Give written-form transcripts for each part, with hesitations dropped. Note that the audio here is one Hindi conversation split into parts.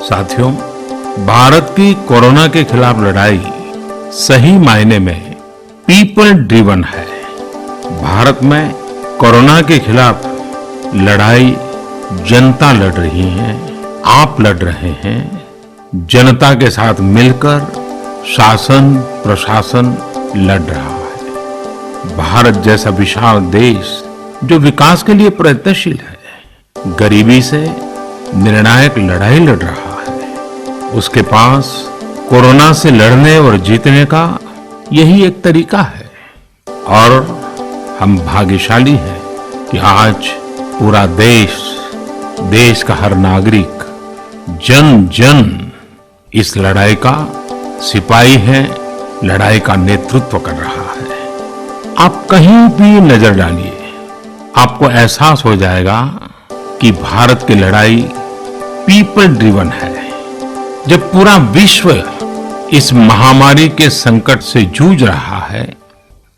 साथियों, भारत की कोरोना के खिलाफ लड़ाई सही मायने में पीपल ड्रिवन है। भारत में कोरोना के खिलाफ लड़ाई जनता लड़ रही है, आप लड़ रहे हैं। जनता के साथ मिलकर शासन प्रशासन लड़ रहा है। भारत जैसा विशाल देश जो विकास के लिए प्रयत्नशील है, गरीबी से निर्णायक लड़ाई लड़ रहा है। उसके पास कोरोना से लड़ने और जीतने का यही एक तरीका है। और हम भाग्यशाली हैं कि आज पूरा देश का हर नागरिक जन जन इस लड़ाई का सिपाही है, लड़ाई का नेतृत्व कर रहा है। आप कहीं भी नजर डालिए, आपको एहसास हो जाएगा कि भारत की लड़ाई पीपल ड्रिवन है। जब पूरा विश्व इस महामारी के संकट से जूझ रहा है,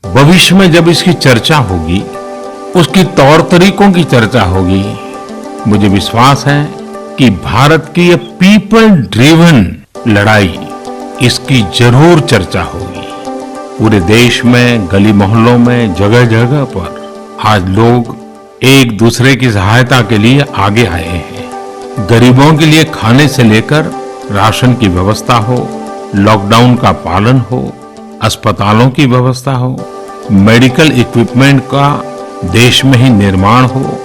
भविष्य में जब इसकी चर्चा होगी, उसकी तौर तरीकों की चर्चा होगी, मुझे विश्वास है कि भारत की ये पीपल ड्रिवन लड़ाई, इसकी जरूर चर्चा होगी। पूरे देश में गली मोहल्लों में जगह जगह पर आज लोग एक दूसरे की सहायता के लिए आगे आए हैं। गरीबों के लिए खाने से लेकर राशन की व्यवस्था हो, लॉकडाउन का पालन हो, अस्पतालों की व्यवस्था हो, मेडिकल इक्विपमेंट का देश में ही निर्माण हो।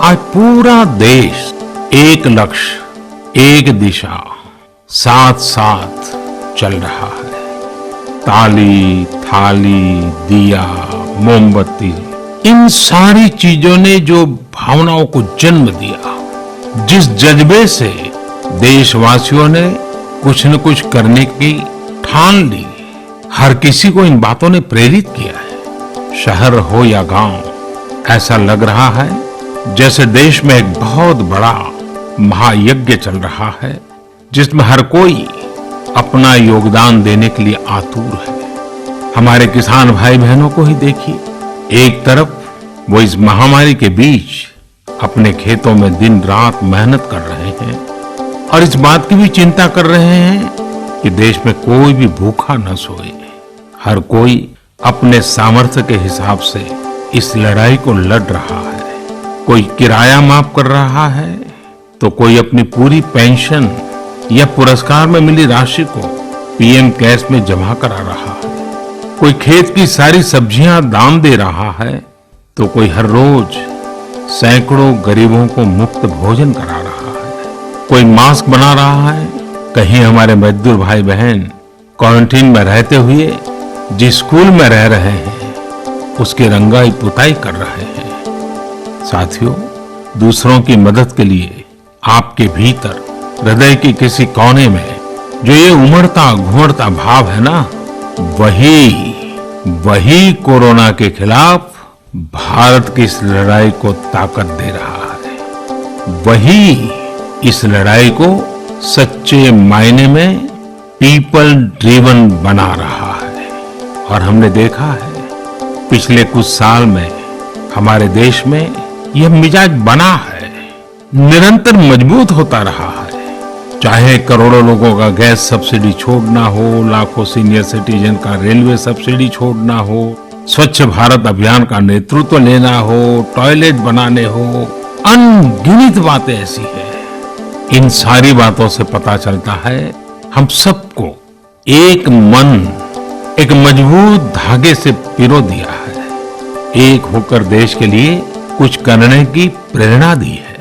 आज पूरा देश एक लक्ष्य, एक दिशा, साथ साथ चल रहा है। ताली, थाली, दिया, मोमबत्ती, इन सारी चीजों ने जो भावनाओं को जन्म दिया, जिस जज्बे से देशवासियों ने कुछ न कुछ करने की ठान ली, हर किसी को इन बातों ने प्रेरित किया है। शहर हो या गांव, ऐसा लग रहा है जैसे देश में एक बहुत बड़ा महायज्ञ चल रहा है, जिसमें हर कोई अपना योगदान देने के लिए आतुर है। हमारे किसान भाई बहनों को ही देखिए, एक तरफ वो इस महामारी के बीच अपने खेतों में दिन रात मेहनत कर रहे हैं और इस बात की भी चिंता कर रहे हैं कि देश में कोई भी भूखा न सोए। हर कोई अपने सामर्थ्य के हिसाब से इस लड़ाई को लड़ रहा है। कोई किराया माफ कर रहा है, तो कोई अपनी पूरी पेंशन या पुरस्कार में मिली राशि को पीएम केयर्स में जमा करा रहा है। कोई खेत की सारी सब्जियां दान दे रहा है, तो कोई हर रोज सैकड़ों गरीबों को मुफ्त भोजन करा रहा है। कोई मास्क बना रहा है। कहीं हमारे मजदूर भाई बहन क्वारंटीन में रहते हुए जिस स्कूल में रह रहे हैं, उसकी रंगाई पुताई कर रहे हैं। साथियों, दूसरों की मदद के लिए आपके भीतर हृदय के किसी कोने में जो ये उमड़ता घुमड़ता भाव है ना, वही कोरोना के खिलाफ भारत की इस लड़ाई को ताकत दे रहा है। वही इस लड़ाई को सच्चे मायने में पीपल ड्रिवन बना रहा है। और हमने देखा है पिछले कुछ साल में हमारे देश में यह मिजाज बना है, निरंतर मजबूत होता रहा है। चाहे करोड़ों लोगों का गैस सब्सिडी छोड़ना हो, लाखों सीनियर सिटीजन का रेलवे सब्सिडी छोड़ना हो, स्वच्छ भारत अभियान का नेतृत्व लेना हो, टॉयलेट बनाने हो, अनगिनत बातें ऐसी हैं। इन सारी बातों से पता चलता है हम सबको एक मन, एक मजबूत धागे से पिरो दिया है, एक होकर देश के लिए कुछ करने की प्रेरणा दी है।